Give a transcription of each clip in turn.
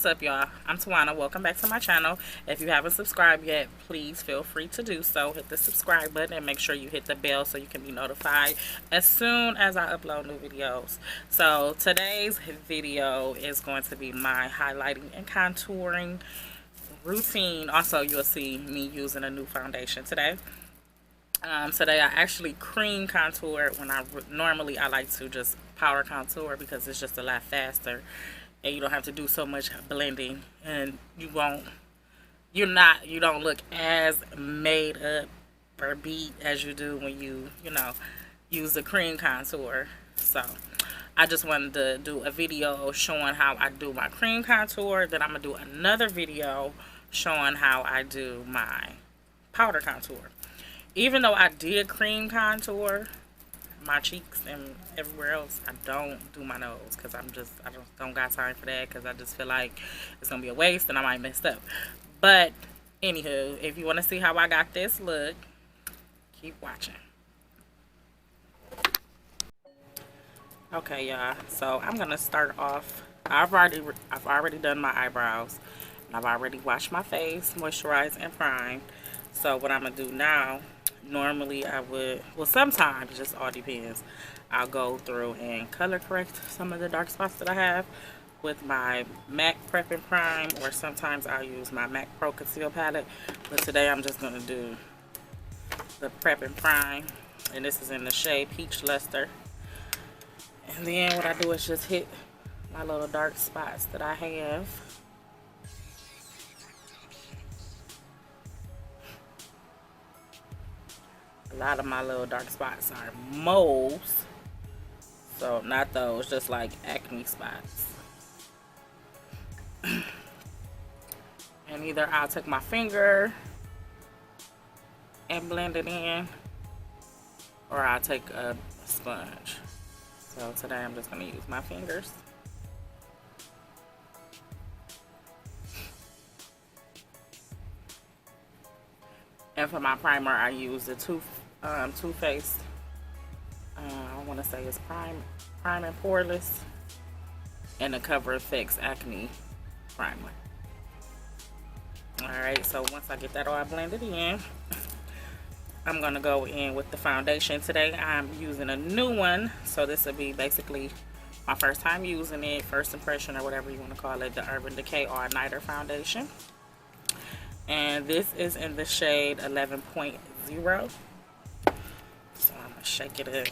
What's up, y'all? I'm Tawana. Welcome back to my channel. If you haven't subscribed yet, please feel free to do so. Hit the subscribe button and make sure you hit the bell so you can be notified as soon as I upload new videos. So today's video is going to be my highlighting and contouring routine. Also, you'll see me using a new foundation today. Today I actually cream contour when normally I like to just powder contour because it's just a lot faster and you don't have to do so much blending, and you don't look as made up or beat as you do when you use the cream contour. So I just wanted to do a video showing how I do my cream contour. Then I'm gonna do another video showing how I do my powder contour. Even though I did cream contour my cheeks and everywhere else, I don't do my nose because I don't got time for that, because I just feel like it's gonna be a waste and I might mess up. But anywho, if you want to see how I got this look, keep watching. Okay, y'all, so I'm gonna start off. I've already done my eyebrows, and I've already washed my face, moisturized and primed. So what I'm gonna do now, normally I would, well, sometimes, it just all depends, I'll go through and color correct some of the dark spots that I have with my MAC Prep and Prime, or sometimes I'll use my MAC Pro Conceal palette. But today I'm just gonna do the Prep and Prime, and this is in the shade Peach Luster. And then what I do is just hit my little dark spots that I have. A lot of my little dark spots are moles, so not those, just like acne spots. And either I'll take my finger and blend it in, or I'll take a sponge. So today I'm just going to use my fingers. And for my primer, I use the Too Faced, I want to say it's Prime and Poreless, and the Cover FX Acne Primer. Alright, so once I get that all blended in, I'm going to go in with the foundation. Today I'm using a new one, so this will be basically my first time using it, first impression or whatever you want to call it, the Urban Decay All Nighter Foundation. And this is in the shade 11.0. So I'm going to shake it up.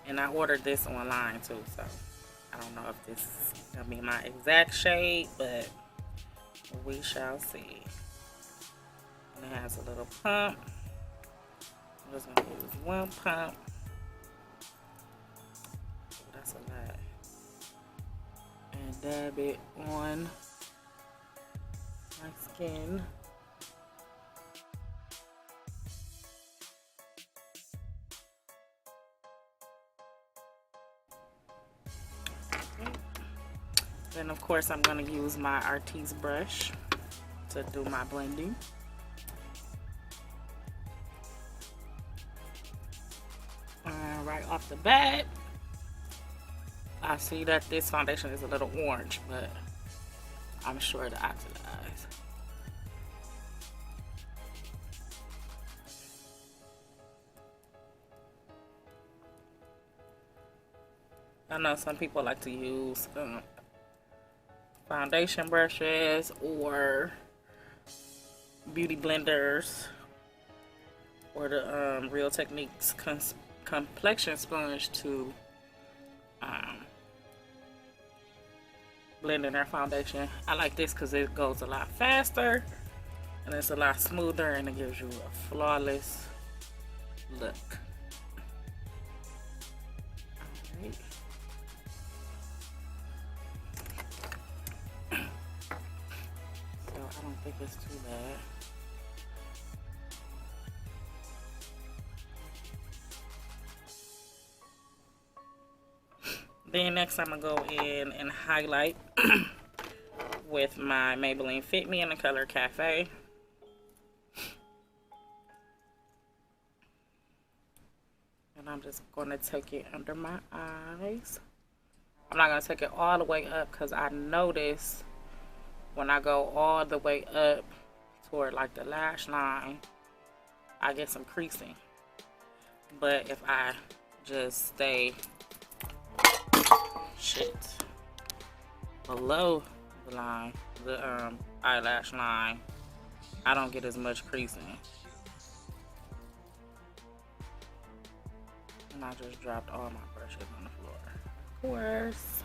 And I ordered this online too, so I don't know if this is going to be my exact shade, but we shall see. And it has a little pump. I'm just going to use one pump. That's a lot. And dab it on my skin. Okay. Then of course I'm going to use my Artiste brush to do my blending. Right off the bat, I see that this foundation is a little orange, but I'm sure to oxidize. I know some people like to use foundation brushes or beauty blenders, or the Real Techniques complexion sponge to blend in their foundation. I like this because it goes a lot faster and it's a lot smoother, and it gives you a flawless look. Alright. So I don't think it's too bad. Then next I'm going to go in and highlight with my Maybelline Fit Me in the color Cafe. And I'm just going to take it under my eyes. I'm not going to take it all the way up because I notice when I go all the way up toward like the lash line, I get some creasing. But if I just stay below the line, the eyelash line, I don't get as much creasing. And I just dropped all my brushes on the floor. Of course.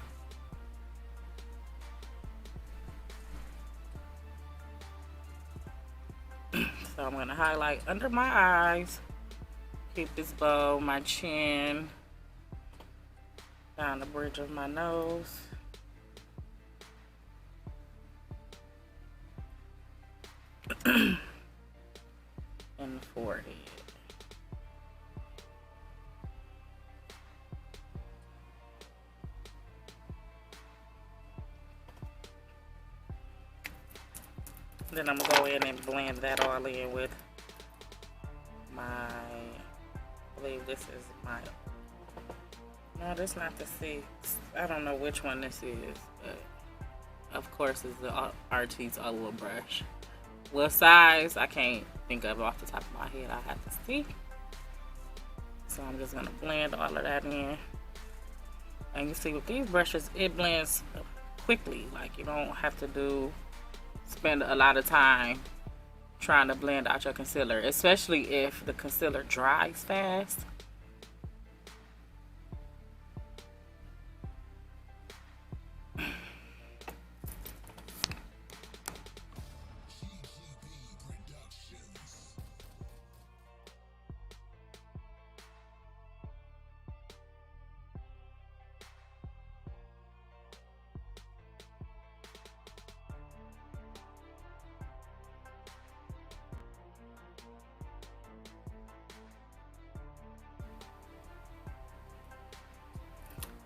So I'm gonna highlight under my eyes, keep this bow, my chin, down the bridge of my nose. And the forehead. Then I'm gonna go in and blend that all in with my, I believe this is my, no, this is not the 6. I don't know which one this is, but of course it's the Artiste Olive brush. What size, I can't think of off the top of my head. I have to see. So I'm just gonna blend all of that in. And you see with these brushes, it blends quickly. Like you don't have to spend a lot of time trying to blend out your concealer, especially if the concealer dries fast.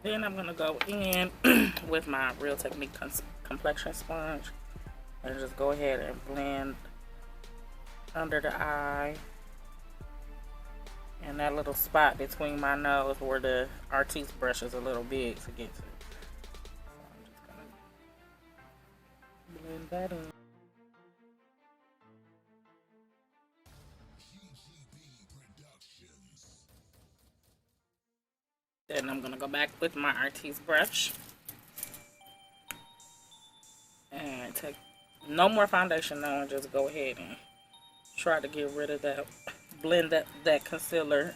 Then I'm gonna go in with my Real Technique complexion sponge and just go ahead and blend under the eye and that little spot between my nose where the Artiste brush is a little big to get to. So I'm just gonna blend that in. Then I'm gonna go back with my Artiste brush and take no more foundation now and just go ahead and try to get rid of that, blend that concealer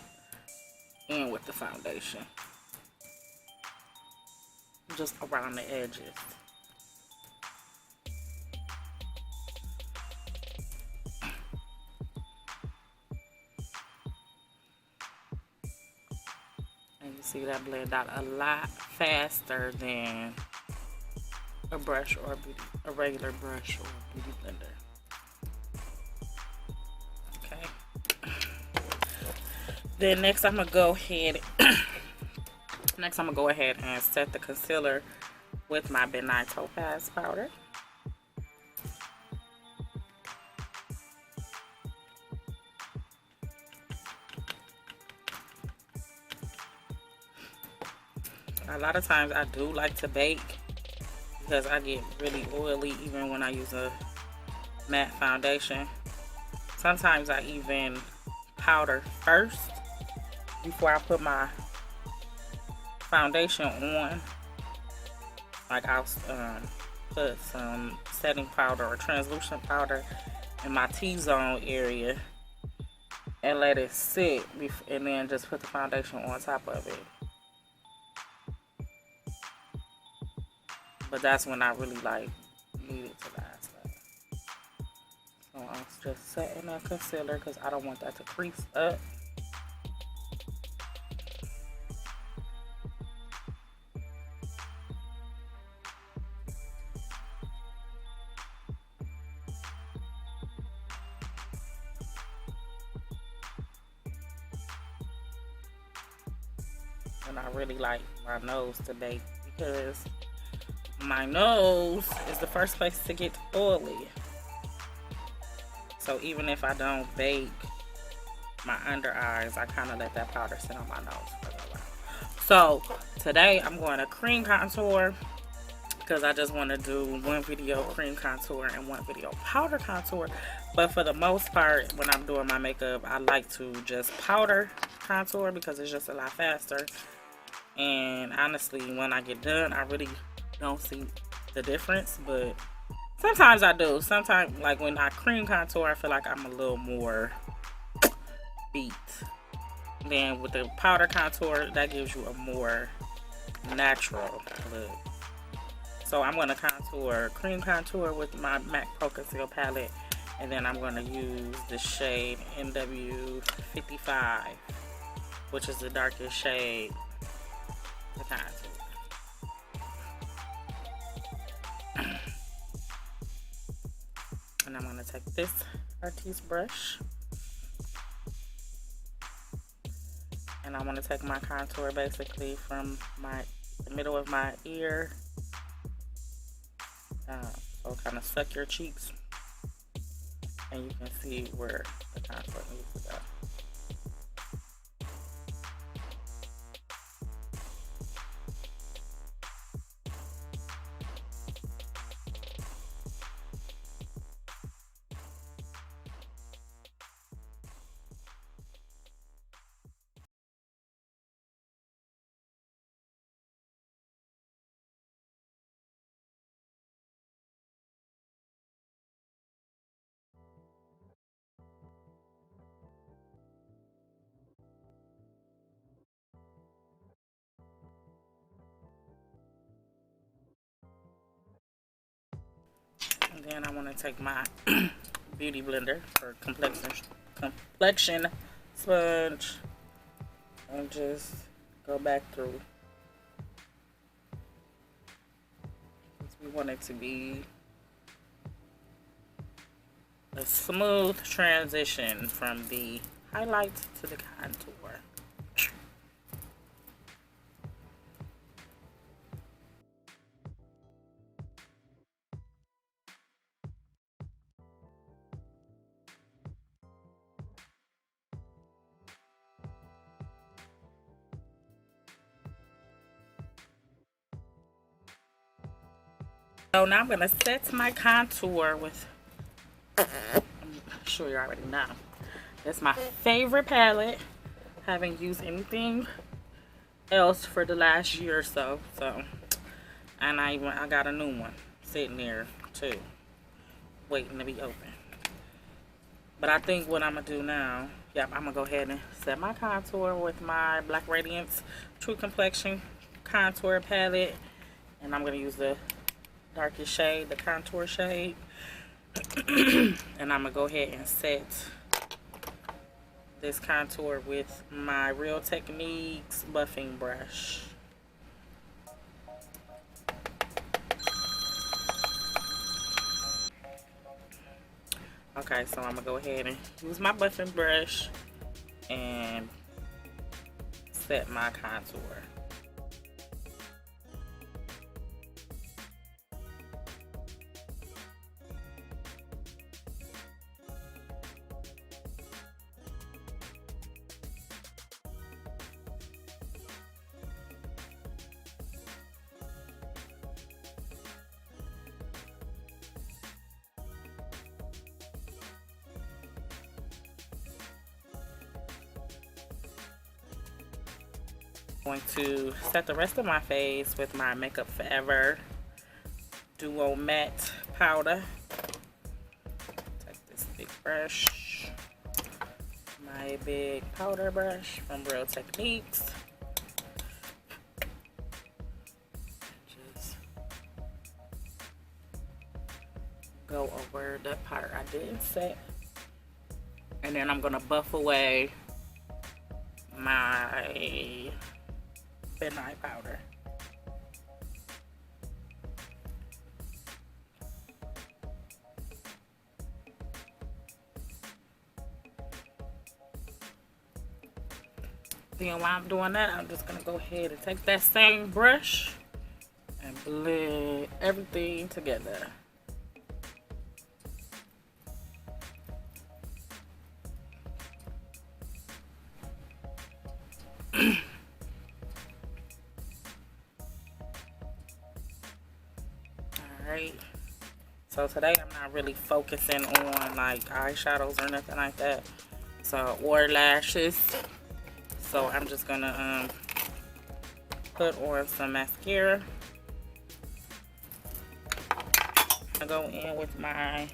in with the foundation, just around the edges. And you see that blend out a lot faster than a brush or a regular brush or a beauty blender. Okay. Then next I'm gonna go ahead. And set the concealer with my Benign Topaz powder. A lot of times I do like to bake because I get really oily even when I use a matte foundation. Sometimes I even powder first before I put my foundation on. Like I'll put some setting powder or translucent powder in my T-zone area and let it sit and then just put the foundation on top of it. But that's when I really need it to last. So I'm just setting that concealer because I don't want that to crease up. And I really like my nose to bake because my nose is the first place to get oily. So even if I don't bake my under eyes, I kind of let that powder sit on my nose for a while. So today I'm going to cream contour because I just want to do one video cream contour and one video powder contour. But for the most part, when I'm doing my makeup, I like to just powder contour because it's just a lot faster. And honestly, when I get done, I really don't see the difference, but sometimes I do. Sometimes, like when I cream contour, I feel like I'm a little more beat. Then with the powder contour, that gives you a more natural look. So I'm going to cream contour with my MAC Pro Conceal palette. And then I'm going to use the shade NW55, which is the darkest shade to contour. And I'm going to take this Artiste brush. And I'm going to take my contour basically from the middle of my ear. So kind of suck your cheeks. And you can see where the contour needs to go. And then I want to take my beauty blender or complexion sponge and just go back through. We want it to be a smooth transition from the highlight to the contour. So now I'm going to set my contour with, I'm sure you already know, that's my favorite palette. Haven't used anything else for the last year or so. And I got a new one sitting there too, waiting to be open. But I think what I'm going to do now, I'm going to go ahead and set my contour with my Black Radiance True Complexion Contour Palette. And I'm going to use the darkest shade, the contour shade. And I'm gonna go ahead and set this contour with my Real Techniques buffing brush. Okay, so I'm gonna go ahead and use my buffing brush and set my contour. Going to set the rest of my face with my Makeup Forever Duo Matte Powder. Take this big brush, my big powder brush from Real Techniques. Just go over the part I didn't set. And then I'm going to buff away my midnight powder. Then while I'm doing that, I'm just gonna go ahead and take that same brush and blend everything together. Alright. So today I'm not really focusing on like eyeshadows or nothing like that. So, or lashes. So I'm just gonna put on some mascara. I go in with my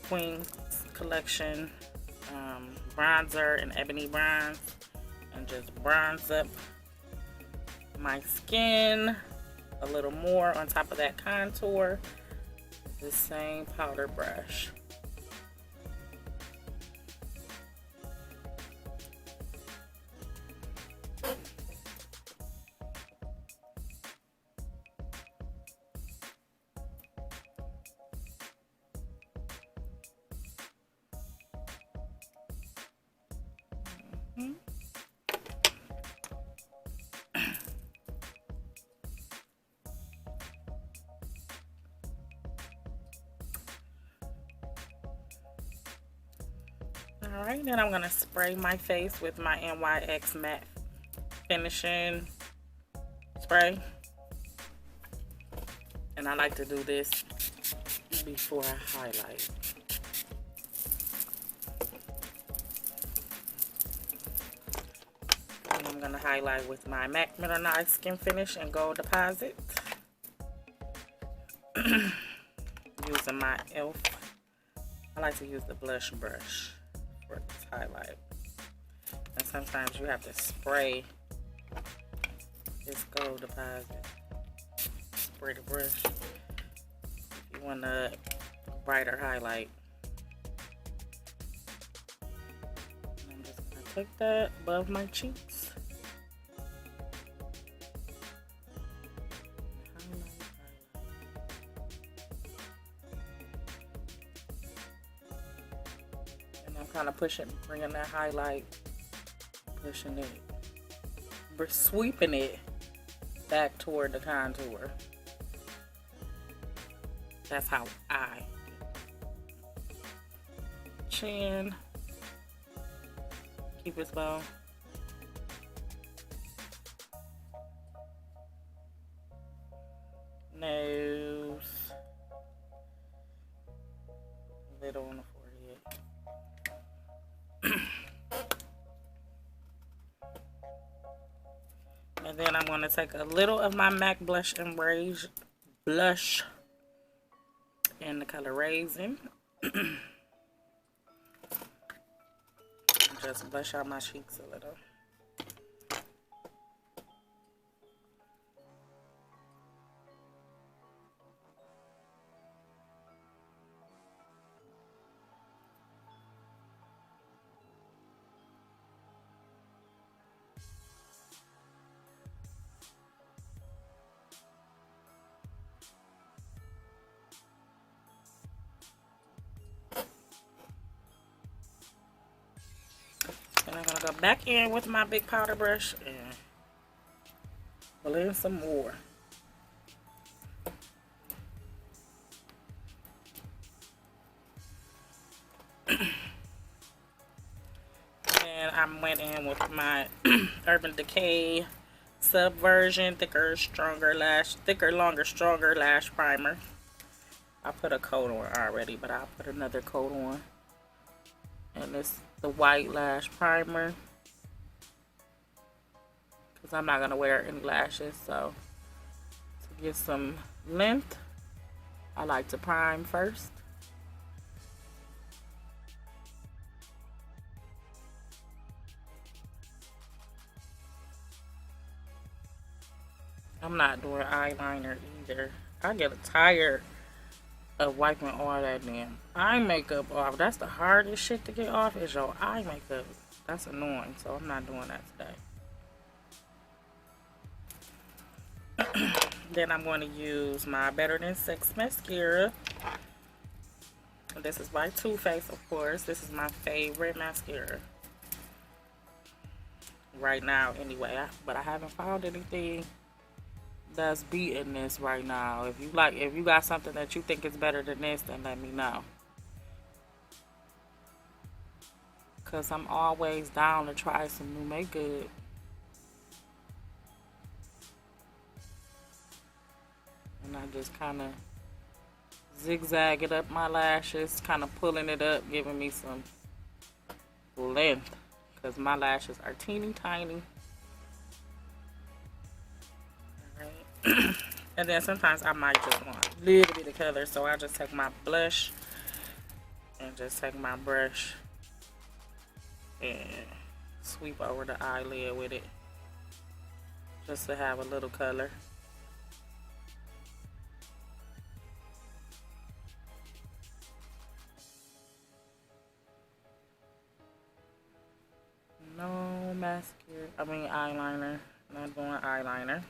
Queen's Collection bronzer in Ebony Bronze and just bronze up my skin a little more on top of that contour. The same powder brush. Alright, then I'm going to spray my face with my NYX Matte Finishing Spray. And I like to do this before I highlight. And I'm going to highlight with my MAC Mineralized Skin Finish and Gold Deposit. Using my e.l.f. I like to use the blush brush for this highlight. And sometimes you have to spray this Gold Deposit. Spray the brush if you want a brighter highlight. I'm just going to take that above my cheeks. And I'm kind of pushing, bringing that highlight, pushing it, sweeping it back toward the contour. That's how I chin, keep it low. Nose, little on the forehead. And then I'm going to take a little of my MAC Blush and blush in the color Raisin. Just blush out my cheeks a little. And I'm going to go back in with my big powder brush and blend some more. And I went in with my Urban Decay Subversion Thicker, Longer, Stronger Lash Primer. I put a coat on already, but I'll put another coat on. And it's the white lash primer, because I'm not going to wear any lashes. So to get some length, I like to prime first. I'm not doing eyeliner either. I get tired of wiping all that damn eye makeup off. That's the hardest shit to get off, is your eye makeup. That's annoying, so I'm not doing that today. Then I'm going to use my Better Than Sex mascara. This is by Too Faced, of course. This is my favorite mascara right now anyway, but I haven't found anything that's beating this right now. If you got something that you think is better than this, then let me know, because I'm always down to try some new makeup. And I just kind of zigzagging up my lashes, kind of pulling it up, giving me some length because my lashes are teeny tiny. Alright. And then sometimes I might just want a little bit of color, so I just take my blush and just take my brush and sweep over the eyelid with it just to have a little color. No mascara, eyeliner. Not doing eyeliner.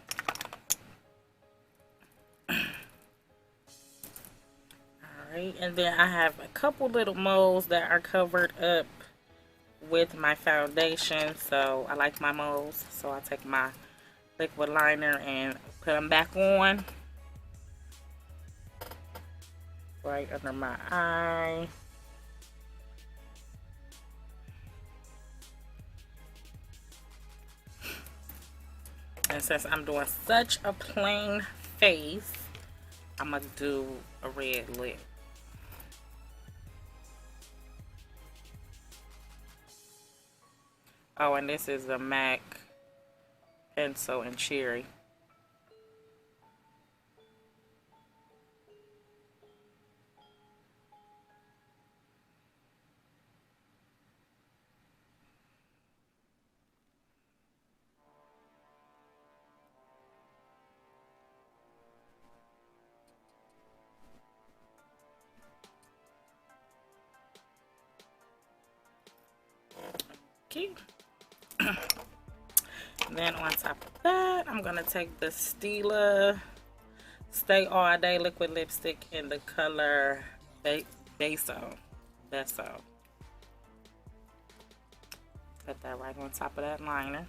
Alright, and then I have a couple little moles that are covered up with my foundation, so I like my moles, so I take my liquid liner and put them back on right under my eye. And since I'm doing such a plain face, I'm gonna do a red lip. Oh, and this is a MAC pencil in cherry. Okay. Then on top of that, I'm gonna take the STILA Stay All Day liquid lipstick in the color BESO. Put that right on top of that liner.